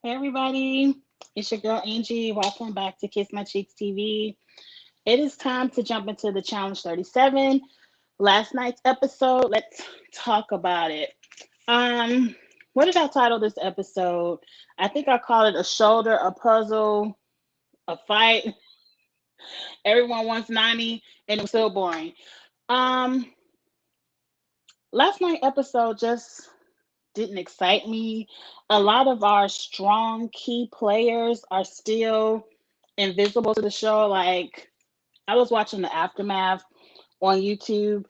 Hey everybody, it's your girl Angie. Welcome back to Kiss My Cheeks TV. It is time to jump into the challenge 37. Last night's episode. Let's talk about it. Um, what did I title this episode? I think I called it a shoulder, a puzzle, a fight. Everyone wants Nany, and it was still boring. Um, Last night episode just didn't excite me. A lot of our strong key players are still invisible to the show. Like, I was watching the aftermath on YouTube,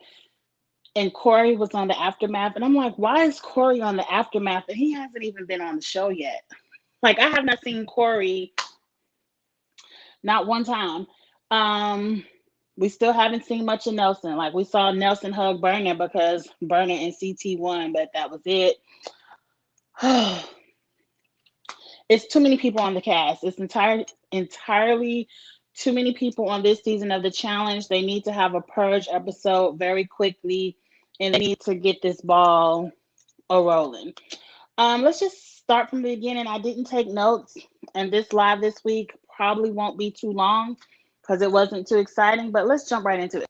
and Corey was on the aftermath, and I'm like, why is Corey on the aftermath? And he hasn't even been on the show yet. Like, I have not seen Corey not one time. Um, we still haven't seen much of Nelson. Like, we saw Nelson hug Burner because Burner and CT won, but that was it. It's too many people on the cast. It's entirely too many people on this season of the challenge. They need to have a purge episode very quickly, and they need to get this ball a rolling. Let's just start from the beginning. I didn't take notes, and this live this week probably won't be too long because it wasn't too exciting. But let's jump right into it.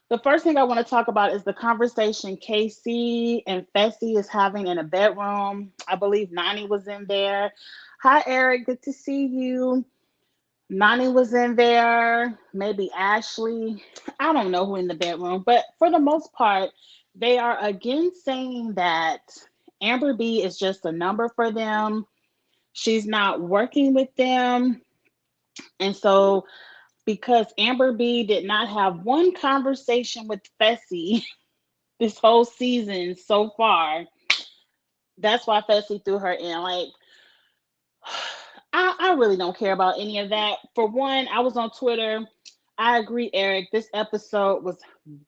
The first thing I want to talk about is the conversation Casey and Fessy is having in a bedroom. I believe Nany was in there. Hi, Eric. Good to see you. Nany was in there. Maybe Ashley. I don't know who in the bedroom. But for the most part, they are again saying that Amber B is just a number for them. She's not working with them. And so because Amber B did not have one conversation with Fessy this whole season so far, that's why Fessy threw her in. Like, I really don't care about any of that. For one, I was on Twitter. I agree, Eric. This episode was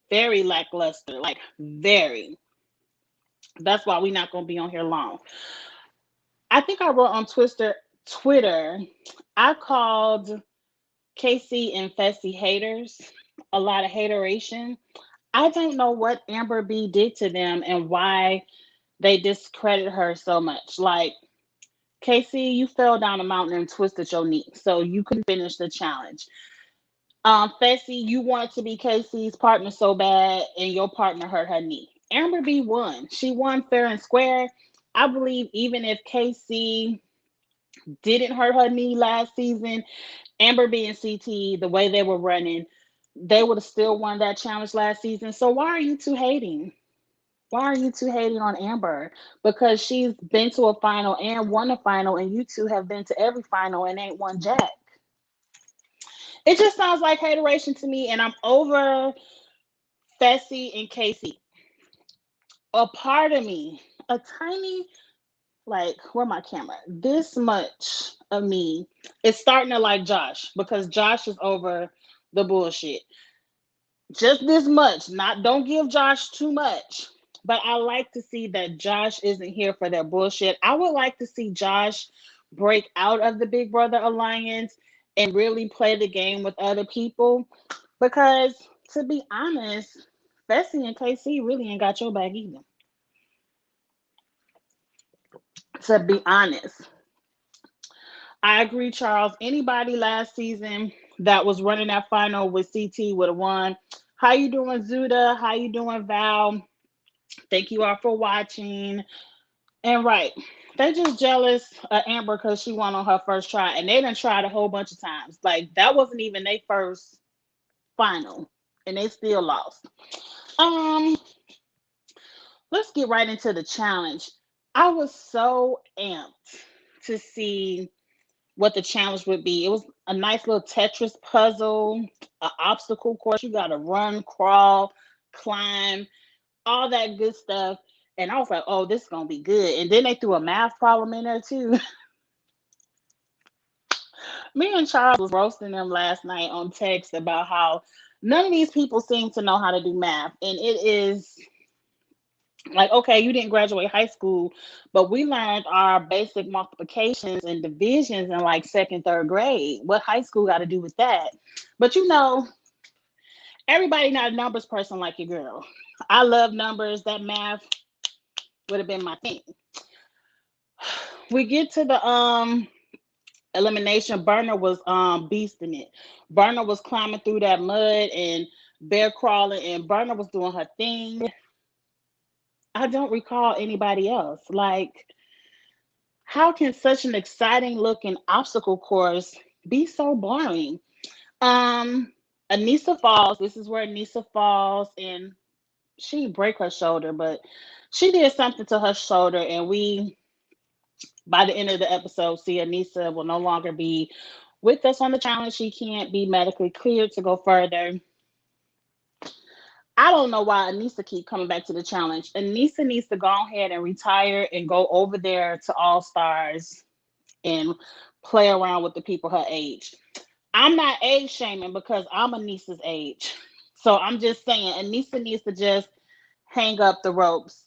very lackluster, like very. That's why we're not going to be on here long. I think I wrote on Twitter, I called Casey and Fessy haters, a lot of hateration. I don't know what Amber B did to them and why they discredit her so much. Like, Casey, you fell down a mountain and twisted your knee, so you couldn't finish the challenge. Fessy, you wanted to be Casey's partner so bad, and your partner hurt her knee. Amber B won. She won fair and square. I believe even if Casey didn't hurt her knee last season, Amber B and CT, the way they were running, they would have still won that challenge last season. So why are you two hating? Why are you two hating on Amber? Because she's been to a final and won a final, and you two have been to every final and ain't won jack. It just sounds like hateration to me, and I'm over Fessy and Casey. A part of me, a tiny, like, where my camera? This much of me is starting to like Josh because Josh is over the bullshit. Just this much. Not don't give Josh too much. But I like to see that Josh isn't here for their bullshit. I would like to see Josh break out of the Big Brother Alliance and really play the game with other people. Because to be honest, Fessy and KC really ain't got your back either. To be honest. I agree, Charles. Anybody last season that was running that final with CT would have won. How you doing, Zuda? How you doing, Val? Thank you all for watching. And right, they just jealous of Amber because she won on her first try, and they done tried a whole bunch of times. Like, that wasn't even their first final, and they still lost. Um, let's get right into the challenge. I was so amped to see what the challenge would be. It was a nice little Tetris puzzle, an obstacle course. You got to run, crawl, climb, all that good stuff. And I was like, oh, this is going to be good. And then they threw a math problem in there too. Me and Charles was roasting them last night on text about how none of these people seem to know how to do math. And it is like, okay, you didn't graduate high school, but we learned our basic multiplications and divisions in like second, third grade. What high school got to do with that? But everybody not a numbers person like your girl. I love numbers. That math would have been my thing. we get to the elimination. Burner was beasting it. Burner was climbing through that mud and bear crawling, and Burner was doing her thing. I don't recall anybody else. Like, how can such an exciting looking obstacle course be so boring? Um, Anissa falls. This is where Anissa falls, and she break her shoulder, but she did something to her shoulder, and we, by the end of the episode, see Anissa will no longer be with us on the challenge. She can't be medically cleared to go further. I don't know why Anissa keep coming back to the challenge. Anissa needs to go ahead and retire and go over there to All Stars and play around with the people her age. I'm not age shaming because I'm Anissa's age. So I'm just saying Anissa needs to just hang up the ropes.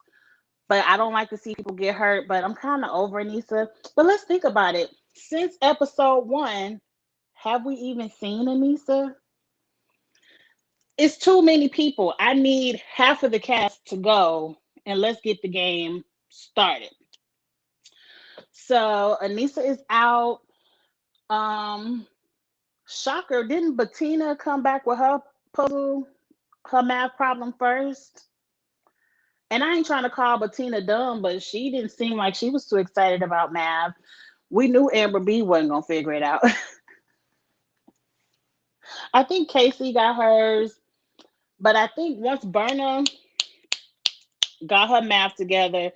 But I don't like to see people get hurt, but I'm kind of over Anissa. But let's think about it. Since episode 1, have we even seen Anissa? It's too many people. I need half of the cast to go and let's get the game started. So Anissa is out. Shocker, didn't Bettina come back with her puzzle, her math problem first? And I ain't trying to call Bettina dumb, but she didn't seem like she was too excited about math. We knew Amber B wasn't gonna figure it out. I think Casey got hers, but I think once Berna got her math together,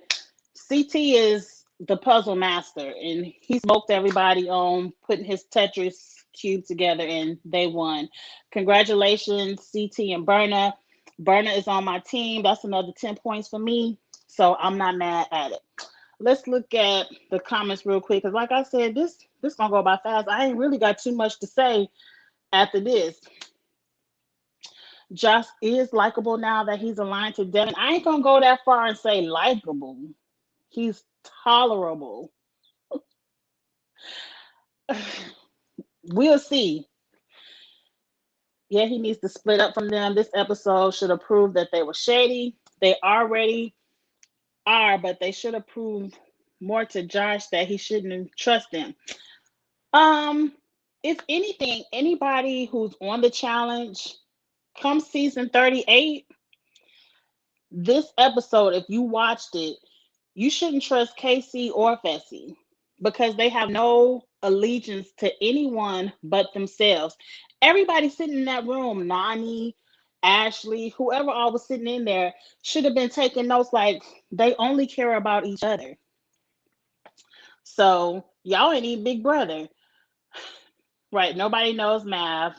CT is the puzzle master, and he smoked everybody on putting his Tetris cube together, and they won. Congratulations, CT and Berna. Berna is on my team. That's another 10 points for me, so I'm not mad at it. Let's look at the comments real quick, because like I said, this gonna go by fast. I ain't really got too much to say after this. Josh is likable now that he's aligned to Devin. I ain't gonna go that far and say likable. He's tolerable. We'll see. Yeah, he needs to split up from them. This episode should have proved that they were shady. They already are, but they should have proved more to Josh that he shouldn't trust them. If anything, anybody who's on the challenge, come season 38, this episode, if you watched it, you shouldn't trust Casey or Fessy because they have no allegiance to anyone but themselves. Everybody sitting in that room, Nany, Ashley, whoever all was sitting in there, should have been taking notes like they only care about each other. So y'all ain't even Big Brother. Right, nobody knows math.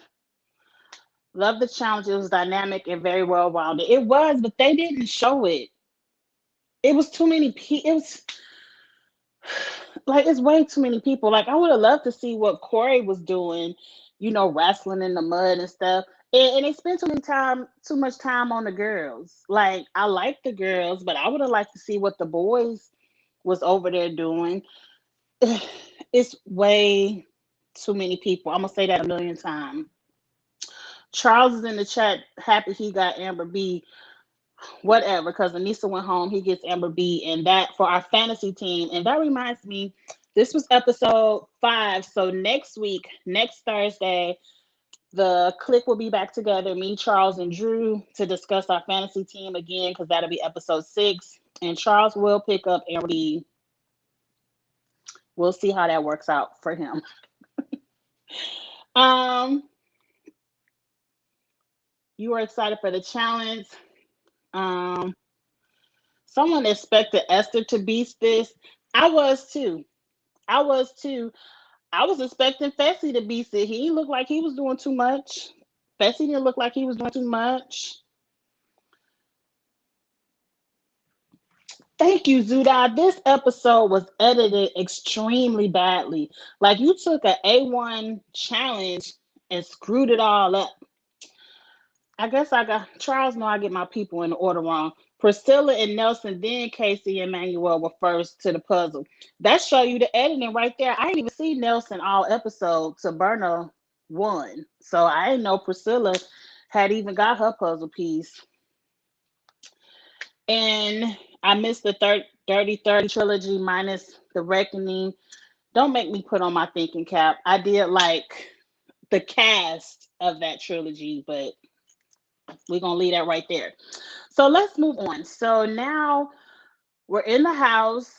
Love the challenge. It was dynamic and very well rounded. It was, but they didn't show it. It was too many people. It was like it's way too many people. Like I would have loved to see what Corey was doing, wrestling in the mud and stuff. And they spent too much time on the girls. Like I like the girls, but I would have liked to see what the boys was over there doing. It's way too many people. I'm gonna say that a million times. Charles is in the chat, happy he got Amber B. Whatever, because Anissa went home, he gets Amber B, and that for our fantasy team. And that reminds me, this was episode 5. So next week, next Thursday, the clique will be back together, me, Charles, and Drew, to discuss our fantasy team again, because that'll be episode 6. And Charles will pick up Amber B. We'll see how that works out for him. You are excited for the challenge. Someone expected Esther to beat this. I was too. I was too. I was expecting Fessy to beat it. He looked like he was doing too much. Fessy didn't look like he was doing too much. Thank you, Zuda. This episode was edited extremely badly. Like you took an A1 challenge and screwed it all up. I guess Charles know I get my people in the order wrong. Priscilla and Nelson, then Casey and Manuel were first to the puzzle. That show you the editing right there. I didn't even see Nelson all episode to Berna won. So I didn't know Priscilla had even got her puzzle piece. And I missed the Dirty 30 trilogy minus The Reckoning. Don't make me put on my thinking cap. I did like the cast of that trilogy, but we're gonna leave that right there. So let's move on. So now we're in the house.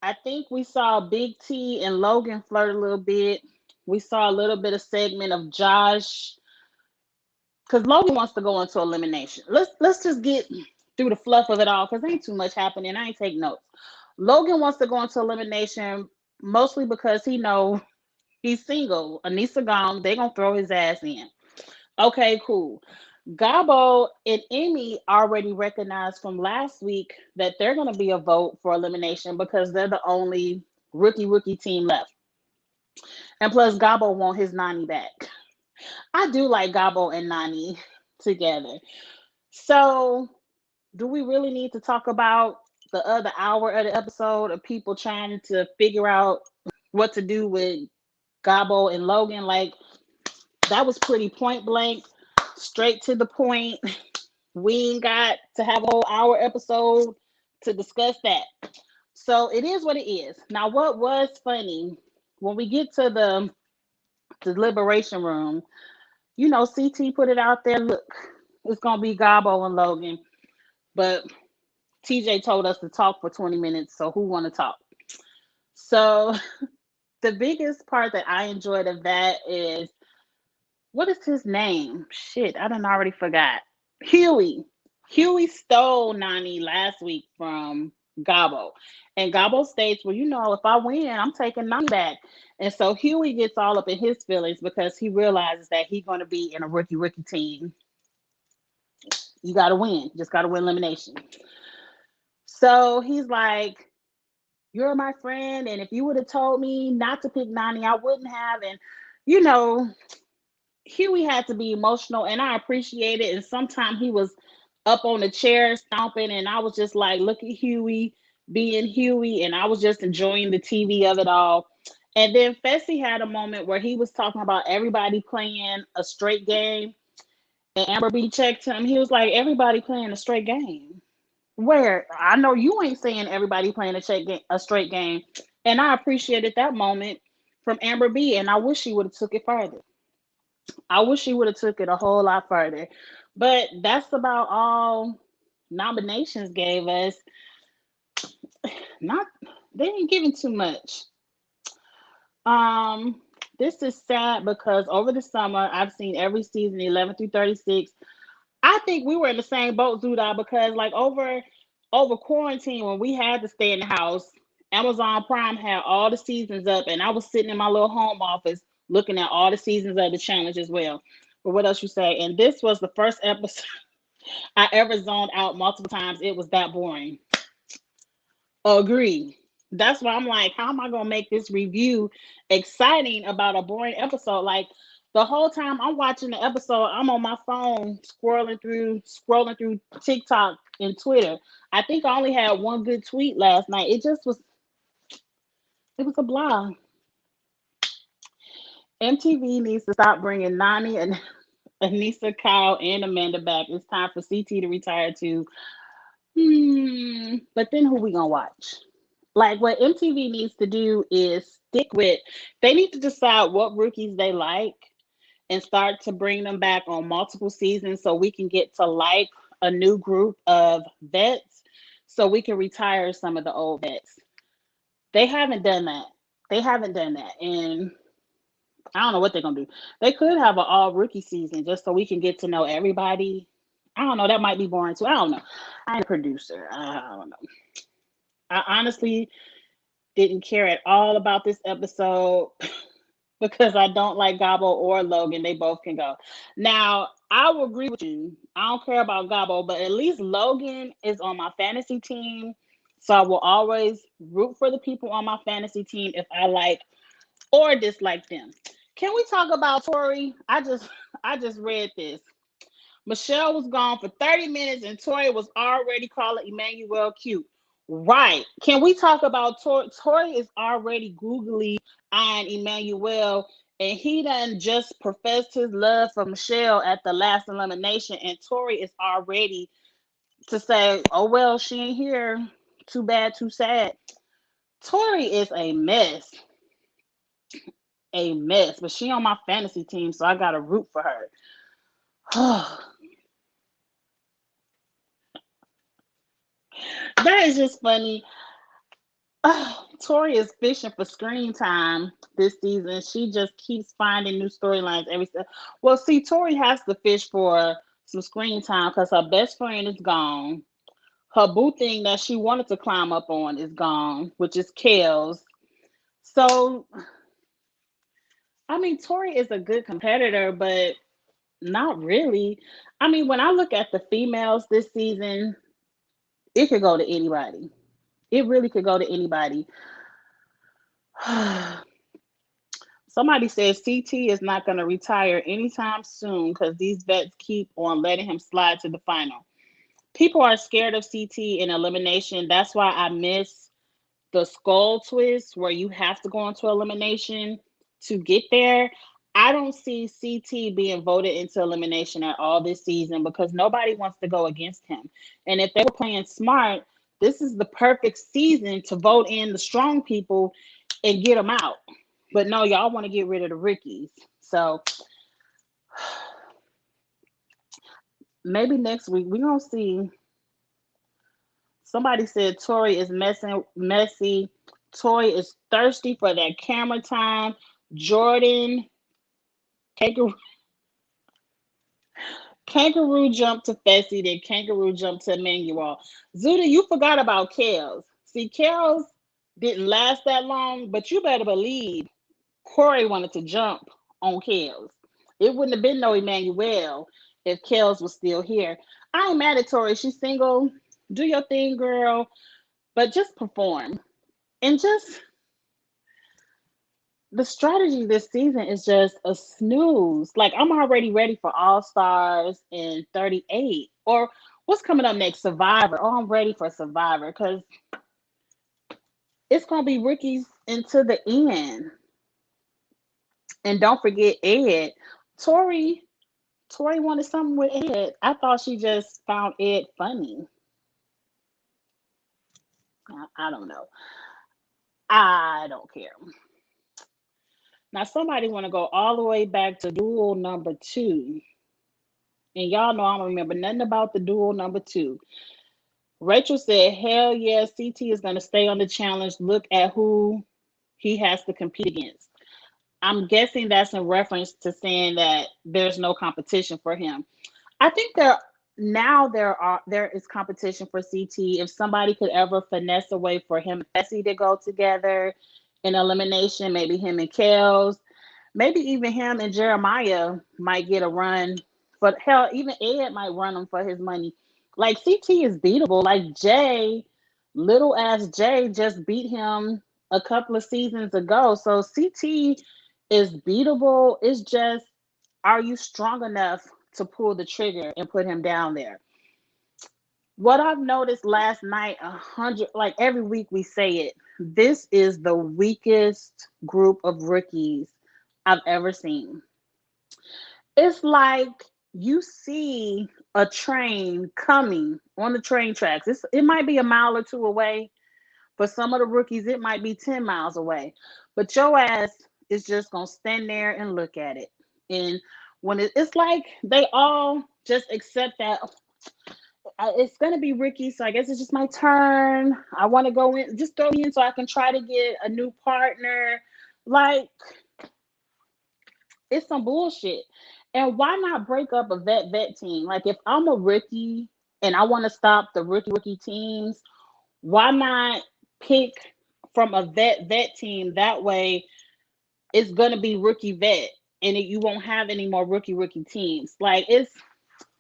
I think we saw Big T and Logan flirt a little bit. We saw a little bit of segment of Josh because Logan wants to go into elimination. Let's just get through the fluff of it all because ain't too much happening. I ain't take notes. Logan wants to go into elimination mostly because he know he's single. Anissa gone. They gonna throw his ass in. Okay, cool. Gabo and Emmy already recognized from last week that they're going to be a vote for elimination because they're the only rookie team left. And plus, Gabo want his Nany back. I do like Gabo and Nany together. So, do we really need to talk about the other hour of the episode of people trying to figure out what to do with Gabo and Logan? Like, that was pretty point blank, straight to the point. We ain't got to have a whole hour episode to discuss that. So it is what it is. Now, what was funny when we get to the deliberation room, you know, CT put it out there. Look, it's gonna be Gabo and Logan, but TJ told us to talk for 20 minutes. So who want to talk? So the biggest part that I enjoyed of that is what is his name? Shit, I done already forgot. Huey. Huey stole Nany last week from Gabo. And Gabo states, well, you know, if I win, I'm taking Nany back. And so Huey gets all up in his feelings because he realizes that he's going to be in a rookie team. You got to win. You just got to win elimination. So he's like, you're my friend. And if you would have told me not to pick Nany, I wouldn't have. And, you know, Huey had to be emotional, and I appreciate it. And sometimes he was up on the chair stomping, and I was just like, look at Huey being Huey, and I was just enjoying the TV of it all. And then Fessy had a moment where he was talking about everybody playing a straight game, and Amber B checked him. He was like, everybody playing a straight game. Where I know you ain't saying everybody playing a straight game, and I appreciated that moment from Amber B, and I wish she would have took it further. I wish she would have took it a whole lot further. But that's about all nominations gave us. Not they didn't give him too much. Um, this is sad because over the summer I've seen every season 11 through 36. I think we were in the same boat, Zuda, because like over quarantine when we had to stay in the house, Amazon Prime had all the seasons up, and I was sitting in my little home office looking at all the seasons of the challenge as well. But what else you say? And this was the first episode I ever zoned out multiple times. It was that boring. Agree. That's why I'm like, how am I gonna make this review exciting about a boring episode? Like the whole time I'm watching the episode, I'm on my phone scrolling through TikTok and Twitter. I think I only had one good tweet last night. It was a blah. MTV needs to stop bringing Nany and Anissa, Kyle, and Amanda back. It's time for CT to retire too. But then who we gonna watch? Like what MTV needs to do is stick with. They need to decide what rookies they like and start to bring them back on multiple seasons so we can get to like a new group of vets so we can retire some of the old vets. They haven't done that. And I don't know what they're gonna do. They could have an all rookie season just so we can get to know everybody. I don't know. That might be boring too. I don't know. I ain't a producer. I don't know. I honestly didn't care at all about this episode because I don't like Gabo or Logan. They both can go. Now, I will agree with you. I don't care about Gabo, but at least Logan is on my fantasy team. So I will always root for the people on my fantasy team if I like or dislike them. Can we talk about Tori? I just read this. Michelle was gone for 30 minutes and Tori was already calling Emmanuel cute. Right. Can we talk about Tori? Tori is already googly eyeing Emmanuel, and he done just professed his love for Michelle at the last elimination, and Tori is already to say, oh well, she ain't here. Too bad, too sad. Tori is a mess. A mess. But she on my fantasy team, so I gotta root for her. That is just funny. Tori is fishing for screen time this season. She just keeps finding new storylines every step. Well, see, Tori has to fish for some screen time because her best friend is gone. Her boo thing that she wanted to climb up on is gone, which is Kels. So, I mean, Tori is a good competitor, but not really. I mean, when I look at the females this season, it could go to anybody. It really could go to anybody. Somebody says CT is not going to retire anytime soon because these vets keep on letting him slide to the final. People are scared of CT in elimination. That's why I miss the skull twist where you have to go into elimination to get there. I don't see CT being voted into elimination at all this season because nobody wants to go against him. And if they were playing smart, this is the perfect season to vote in the strong people and get them out. But no, y'all want to get rid of the rookies. So maybe next week we're going to see. Somebody said Tori is messy. Tori is thirsty for that camera time. Jordan, kangaroo, kangaroo jumped to Fessy, then kangaroo jumped to Emmanuel. Zuda, you forgot about Kels. See, Kels didn't last that long, but you better believe Corey wanted to jump on Kels. It wouldn't have been no Emmanuel if Kels was still here. I ain't mad at Tori. She's single. Do your thing, girl. But just perform. And just the strategy this season is just a snooze. Like I'm already ready for All Stars in 38. Or what's coming up next? Survivor. Oh, I'm ready for Survivor because it's gonna be rookies into the end. And don't forget Ed. Tori Tori wanted something with Ed. I thought she just found Ed funny. I don't know. I don't care. Now somebody want to go all the way back to duel number 2. And y'all know I don't remember nothing about the duel number 2. Rachel said, hell yeah, CT is going to stay on the challenge. Look at who he has to compete against. I'm guessing that's in reference to saying that there's no competition for him. I think there is competition for CT. If somebody could ever finesse a way for him and Fessy to go together in elimination, maybe him and Kels, maybe even him and Jeremiah might get a run. But hell, even Ed might run him for his money. Like CT is beatable. Like Jay, little ass Jay just beat him a couple of seasons ago. So CT is beatable. It's just, are you strong enough to pull the trigger and put him down there? What I've noticed last night, 100, like every week we say it, this is the weakest group of rookies I've ever seen. It's like you see a train coming on the train tracks. It might be a mile or two away. For some of the rookies, it might be 10 miles away. But your ass is just going to stand there and look at it. And when it's like they all just accept that it's going to be Ricky, so I guess it's just my turn. I want to go in, just throw me in so I can try to get a new partner. Like, it's some bullshit. And why not break up a vet team? Like, if I'm a rookie and I want to stop the rookie teams, why not pick from a vet team? That way, it's going to be rookie vet, and you won't have any more rookie teams. Like, it's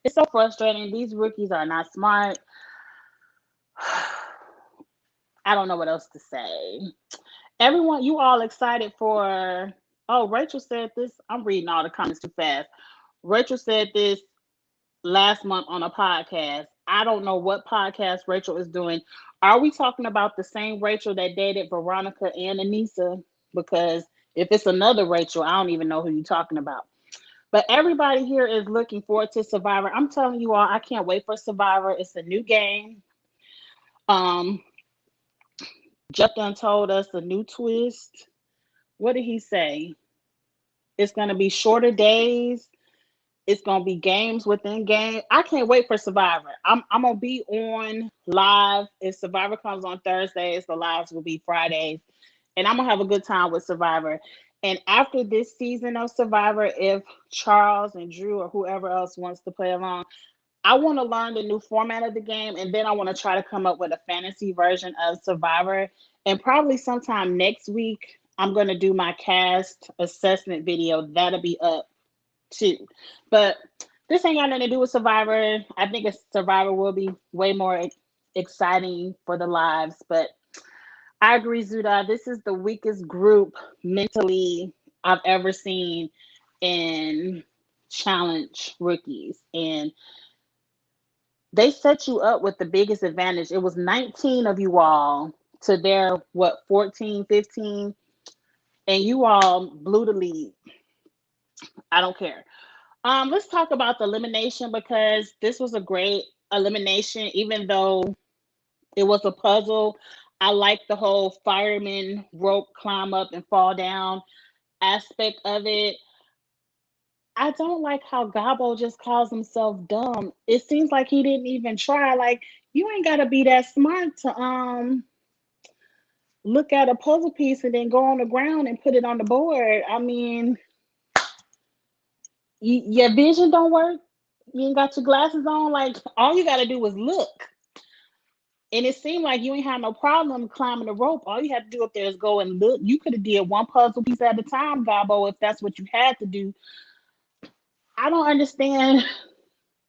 so frustrating. These rookies are not smart. I don't know what else to say. Everyone, you all excited for? Oh, Rachel said this. I'm reading all the comments too fast. Rachel said this last month on a podcast. I don't know what podcast Rachel is doing. Are we talking about the same Rachel that dated Veronica and Anissa? Because if it's another Rachel, I don't even know who you're talking about. But everybody here is looking forward to Survivor. I'm telling you all, I can't wait for Survivor. It's a new game. Um, Jeff done told us a new twist. What did he say? It's gonna be shorter days. It's gonna be games within game. I can't wait for Survivor. I'm gonna be on live. If Survivor comes on Thursdays, the lives will be Fridays. And I'm gonna have a good time with Survivor. And after this season of Survivor, if Charles and Drew or whoever else wants to play along, I want to learn the new format of the game, and then I want to try to come up with a fantasy version of Survivor. And probably sometime next week, I'm going to do my cast assessment video. That'll be up too. But this ain't got nothing to do with Survivor. I think Survivor will be way more exciting for the lives. But I agree, Zuda. This is the weakest group mentally I've ever seen in challenge rookies. And they set you up with the biggest advantage. It was 19 of you all to their, 14, 15, and you all blew the lead. I don't care. Let's talk about the elimination because this was a great elimination, even though it was a puzzle. I like the whole fireman rope climb up and fall down aspect of it. I don't like how Gabo just calls himself dumb. It seems like he didn't even try. Like, you ain't gotta be that smart to look at a puzzle piece and then go on the ground and put it on the board. I mean, your vision don't work. You ain't got your glasses on. Like, all you gotta do is look. And it seemed like you ain't had no problem climbing the rope. All you had to do up there is go and look. You could have did one puzzle piece at a time, Gabo, if that's what you had to do. I don't understand.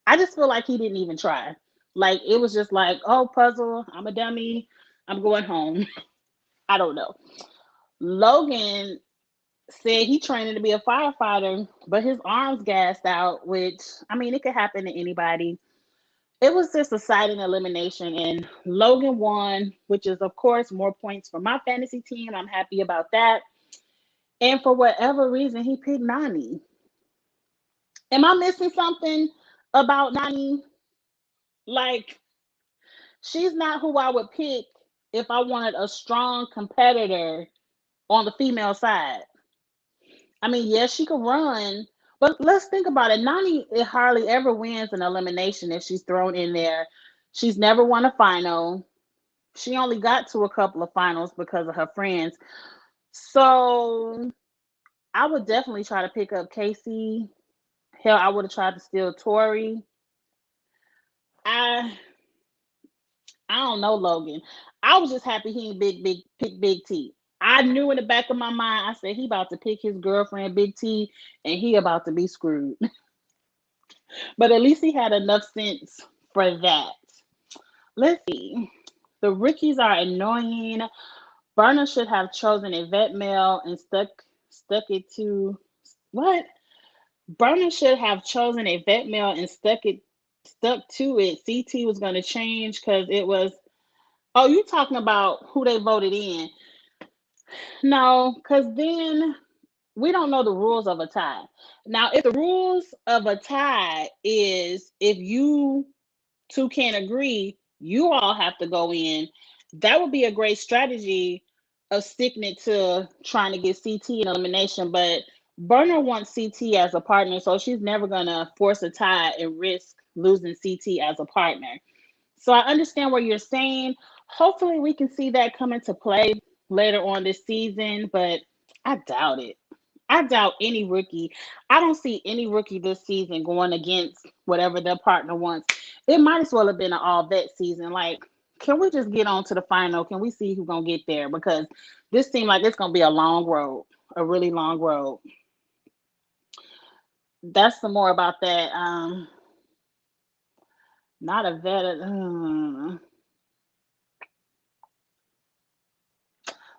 I just feel like he didn't even try. Like, it was just like, oh, puzzle, I'm a dummy, I'm going home. I don't know. Logan said he training to be a firefighter, but his arms gassed out, which, I mean, it could happen to anybody. It was just a silent elimination, and Logan won, which is, of course, more points for my fantasy team. I'm happy about that. And for whatever reason, he picked Nany. Am I missing something about Nany? Like, she's not who I would pick if I wanted a strong competitor on the female side. I mean, yes, she could run, but let's think about it. Nany, it hardly ever wins an elimination if she's thrown in there. She's never won a final. She only got to a couple of finals because of her friends. So I would definitely try to pick up Casey. Hell, I would have tried to steal Tori. I I don't know Logan. I was just happy he ain't pick Big T. I knew in the back of my mind, I said he about to pick his girlfriend Big T and he about to be screwed. But at least he had enough sense for that. Let's see. The rookies are annoying. Burner should have chosen a vet male and stuck it to what? Burner should have chosen a vet male and stuck to it. CT was gonna change because it was. Oh, you talking about who they voted in? No, because then we don't know the rules of a tie. Now, if the rules of a tie is if you two can't agree, you all have to go in. That would be a great strategy of sticking it to trying to get CT an elimination. But Burner wants CT as a partner, so she's never gonna force a tie and risk losing CT as a partner. So I understand what you're saying. Hopefully, we can see that come into play later on this season, but I doubt it. I doubt any rookie. I don't see any rookie this season going against whatever their partner wants. It might as well have been an all vet season. Like, can we just get on to the final? Can we see who's gonna get there? Because this seems like it's gonna be a long road, a really long road. That's some more about that. Not a vet.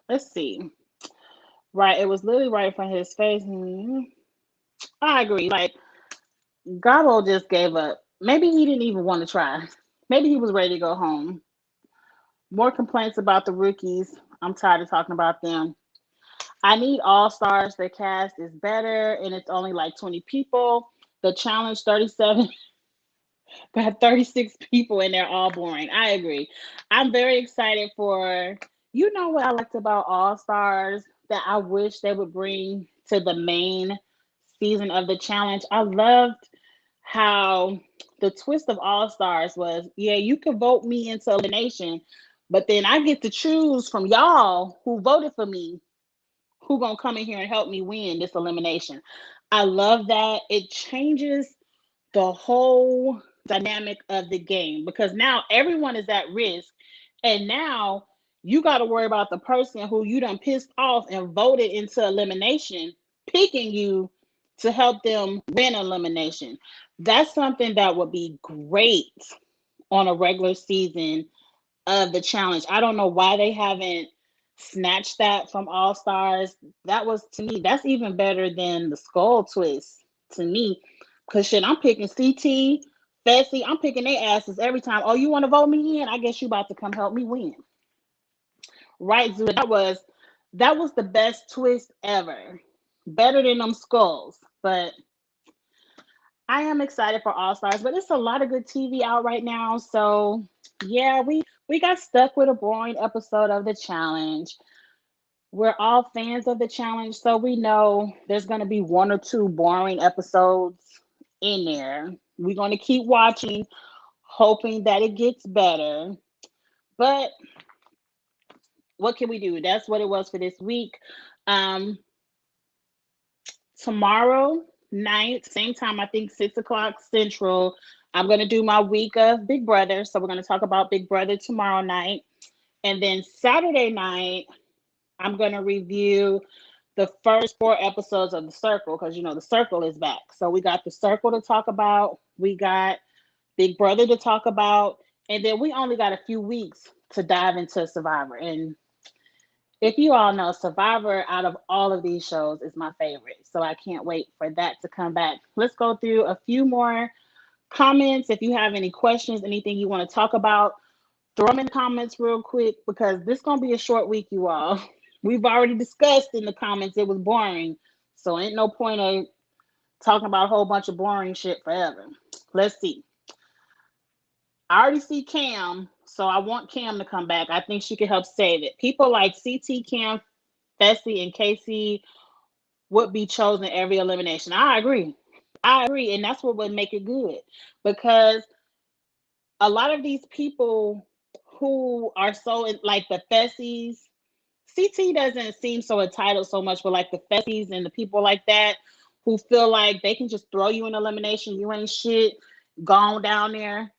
Let's see. Right, it was literally right in front of his face. I agree. Like, Gabo just gave up. Maybe he didn't even want to try. Maybe he was ready to go home. More complaints about the rookies. I'm tired of talking about them. I need all stars. The cast is better, and it's only like 20 people. The challenge 37 got 36 people, and they're all boring. I agree. I'm very excited for You know what I liked about All Stars that I wish they would bring to the main season of the challenge? I loved how the twist of All Stars was, yeah, you can vote me into elimination, but then I get to choose from y'all who voted for me who gonna come in here and help me win this elimination. I love that. It changes the whole dynamic of the game because now everyone is at risk, and now you got to worry about the person who you done pissed off and voted into elimination picking you to help them win elimination. That's something that would be great on a regular season of the challenge. I don't know why they haven't snatched that from All Stars. That was, to me, that's even better than the skull twist to me. Because shit, I'm picking CT, Fessy, I'm picking their asses every time. Oh, you want to vote me in? I guess you about to come help me win. Right, Zuda? That was the best twist ever. Better than them skulls. But I am excited for All Stars, but it's a lot of good TV out right now. So yeah, we got stuck with a boring episode of the challenge. We're all fans of the challenge, so we know there's gonna be one or two boring episodes in there. We're gonna keep watching, hoping that it gets better. But what can we do? That's what it was for this week. Um, Tomorrow night, same time, I think 6 o'clock Central, I'm going to do my week of Big Brother. So we're going to talk about Big Brother tomorrow night. And then Saturday night, I'm going to review the first 4 episodes of The Circle because, The Circle is back. So we got The Circle to talk about. We got Big Brother to talk about. And then we only got a few weeks to dive into Survivor. And if you all know, Survivor out of all of these shows is my favorite. So I can't wait for that to come back. Let's go through a few more comments. If you have any questions, anything you want to talk about, throw them in the comments real quick because this is going to be a short week, you all. We've already discussed in the comments it was boring. So ain't no point of talking about a whole bunch of boring shit forever. Let's see. I already see Cam, so I want Cam to come back. I think she could help save it. People like CT, Cam, Fessy, and Casey would be chosen every elimination. I agree. And that's what would make it good because a lot of these people who are so like the Fessies, CT doesn't seem so entitled so much, but like the Fessies and the people like that who feel like they can just throw you in elimination, you ain't shit, gone down there.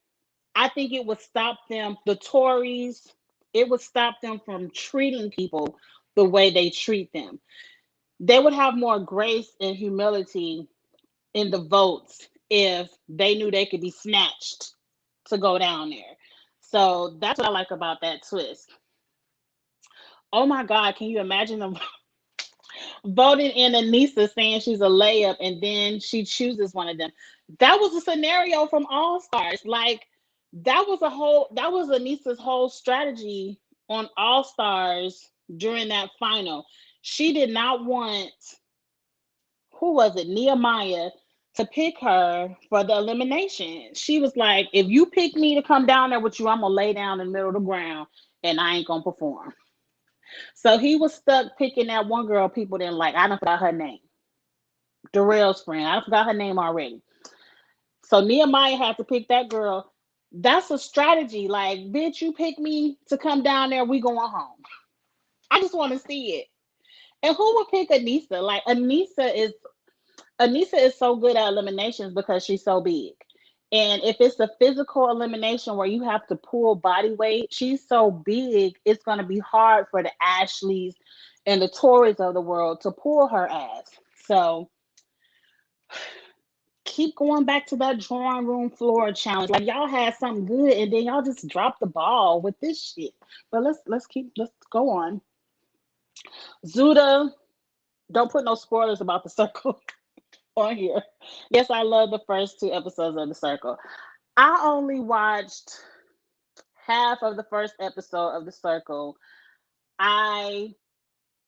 I think it would stop them, the Tories, it would stop them from treating people the way they treat them. They would have more grace and humility in the votes if they knew they could be snatched to go down there. So that's what I like about that twist. Oh my God, can you imagine them voting in Anissa saying she's a layup and then she chooses one of them? That was a scenario from All Stars. Like that was Anissa's whole strategy on All Stars during that final. She did not want, who was it, Nehemiah, to pick her for the elimination. She was like, if you pick me to come down there with you, I'm gonna lay down in the middle of the ground and I ain't gonna perform. So he was stuck picking that one girl people didn't like. I don't forgot her name. Darrell's friend. I forgot her name already. So Nehemiah had to pick that girl. That's a strategy. Like, bitch, you pick me to come down there, we going home. I just want to see it. And who would pick Anissa? Like Anissa is so good at eliminations because she's so big. And if it's a physical elimination where you have to pull body weight, she's so big, it's going to be hard for the Ashleys and the Tories of the world to pull her ass. So keep going back to that drawing room floor challenge. Like y'all had something good and then y'all just dropped the ball with this shit. But let's go on. Zuda, don't put no spoilers about The Circle on here. Yes, I love the first 2 episodes of The Circle. I only watched half of the first episode of The Circle. I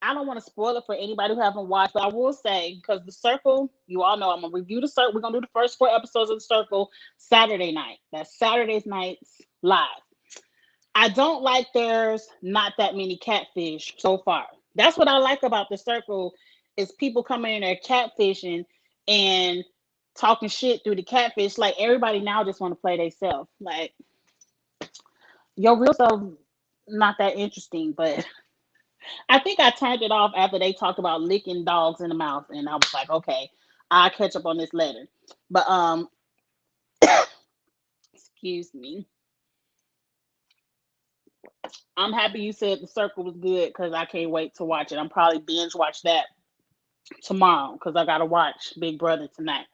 don't want to spoil it for anybody who haven't watched, but I will say, because The Circle, you all know I'm going to review The Circle. We're going to do the first 4 episodes of The Circle Saturday night. That's Saturday's nights live. I don't like there's not that many catfish so far. That's what I like about the circle is people coming in there catfishing and talking shit through the catfish. Like everybody now just want to play themselves. Like your real self not that interesting, but I think I turned it off after they talked about licking dogs in the mouth, and I was like, okay, I'll catch up on this later. But excuse me. I'm happy you said the circle was good because I can't wait to watch it. I'm probably binge watch that tomorrow because I gotta watch Big Brother tonight.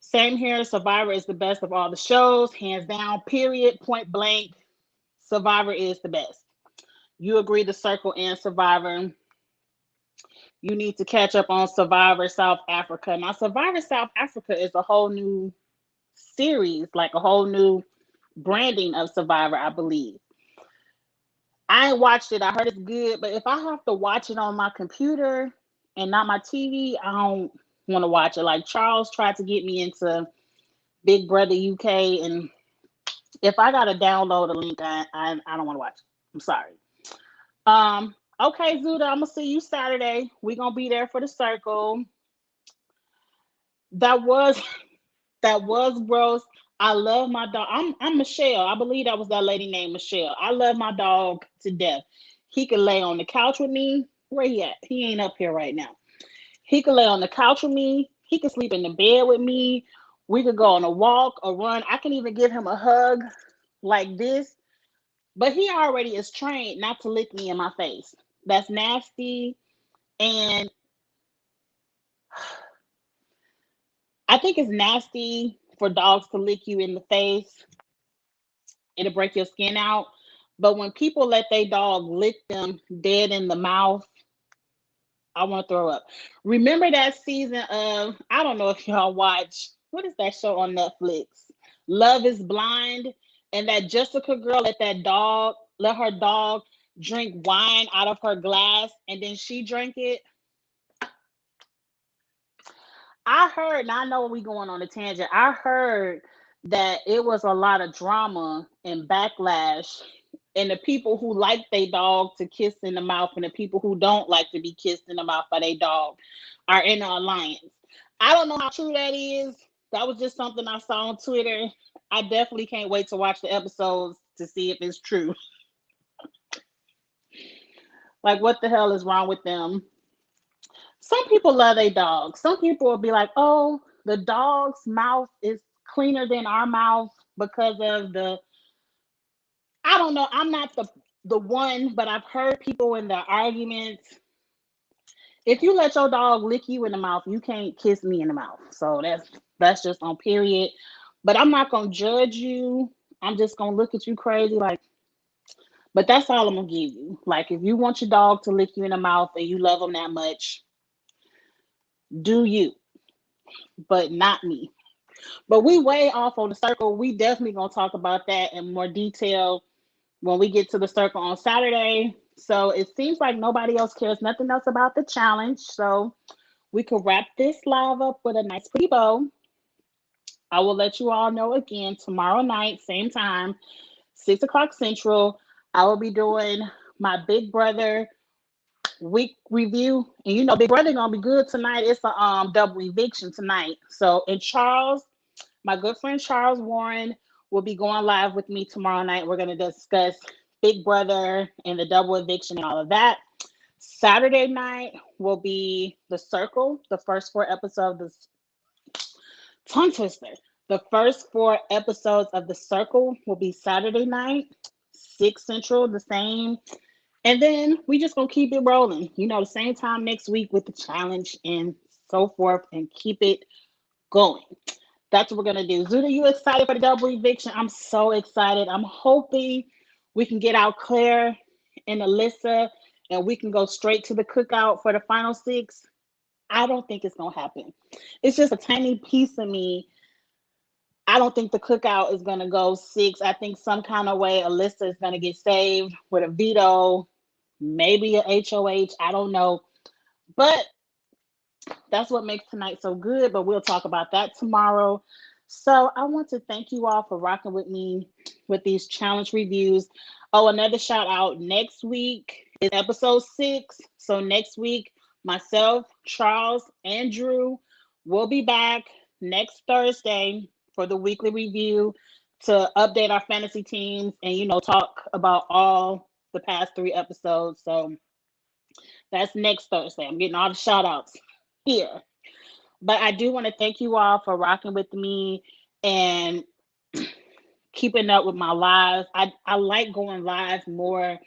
Same here. Survivor is the best of all the shows, hands down. Period. Point blank. Survivor is the best. You agree? The Circle and Survivor. You need to catch up on Survivor South Africa. Now, Survivor South Africa is a whole new series, like a whole new branding of Survivor, I believe. I ain't watched it. I heard it's good, but if I have to watch it on my computer and not my TV, I don't want to watch it. Like Charles tried to get me into Big Brother UK, and if I gotta download a link, I don't want to watch it. I'm sorry. Okay, Zuda, I'm gonna see you Saturday. We gonna be there for the circle. That was that was gross. I love my dog. I'm Michelle. I believe that was that lady named Michelle. I love my dog to death. He could lay on the couch with me. Where he at? He ain't up here right now. He could lay on the couch with me. He could sleep in the bed with me. We could go on a walk or run. I can even give him a hug like this. But he already is trained not to lick me in my face. That's nasty. And I think it's nasty for dogs to lick you in the face. It'll break your skin out. But when people let their dog lick them dead in the mouth, I want to throw up. Remember that season of, I don't know if y'all watch, what is that show on Netflix? Love is Blind. And that Jessica girl let her dog drink wine out of her glass and then she drank it. I heard, now I know we going on a tangent. I heard that it was a lot of drama and backlash, and the people who like their dog to kiss in the mouth and the people who don't like to be kissed in the mouth by their dog are in an alliance. I don't know how true that is. That was just something I saw on Twitter. I definitely can't wait to watch the episodes to see if it's true. Like, what the hell is wrong with them? Some people love their dogs. Some people will be like, oh, the dog's mouth is cleaner than our mouth because of the, I don't know. I'm not the one, but I've heard people in the arguments. If you let your dog lick you in the mouth, you can't kiss me in the mouth. So that's just on period. But I'm not gonna judge you. I'm just gonna look at you crazy like, but that's all I'm gonna give you. Like if you want your dog to lick you in the mouth and you love them that much, do you, but not me. But we way off on the circle. We definitely gonna talk about that in more detail when we get to the circle on Saturday. So it seems like nobody else cares nothing else about the challenge. So we could wrap this live up with a nice pretty bow. I will let you all know again tomorrow night, same time, 6 o'clock Central. I will be doing my Big Brother week review, and you know Big Brother gonna be good tonight. It's a double eviction tonight. So and Charles, my good friend Charles Warren, will be going live with me tomorrow night. We're gonna discuss Big Brother and the double eviction and all of that. Saturday night will be the Circle. The first 4 episodes, the tongue twister. The first 4 episodes of the Circle will be Saturday night, 6 Central, the same. And then we just gonna keep it rolling. You know, the same time next week with the challenge and so forth, and keep it going. That's what we're gonna do. Zuda, you excited for the double eviction? I'm so excited. I'm hoping we can get out Claire and Alyssa, and we can go straight to the cookout for the final 6. I don't think it's gonna happen. It's just a tiny piece of me. I don't think the cookout is gonna go 6. I think some kind of way Alyssa is gonna get saved with a veto, maybe a HOH. I don't know, but that's what makes tonight so good. But we'll talk about that tomorrow. So I want to thank you all for rocking with me with these challenge reviews. Oh, another shout out. Next week is episode 6. So next week, myself, Charles, and Drew will be back next Thursday for the weekly review to update our fantasy teams and, talk about all the past 3 episodes. So that's next Thursday. I'm getting all the shout outs here. But I do want to thank you all for rocking with me and keeping up with my lives. I like going live more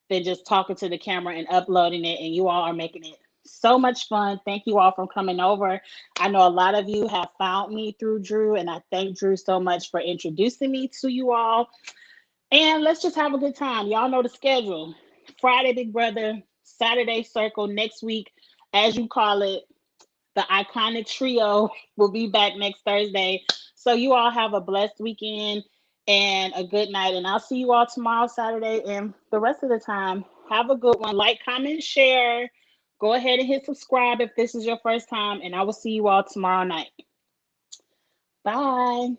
than just talking to the camera and uploading it, and you all are making it so much fun. Thank you all for coming over. I know a lot of you have found me through Drew, and I thank Drew so much for introducing me to you all. And let's just have a good time. Y'all know the schedule. Friday, Big Brother, Saturday, Circle, next week, as you call it, the iconic trio will be back next Thursday. So you all have a blessed weekend and a good night. And I'll see you all tomorrow, Saturday, and the rest of the time. Have a good one. Like, comment, share. Go ahead and hit subscribe if this is your first time. And I will see you all tomorrow night. Bye.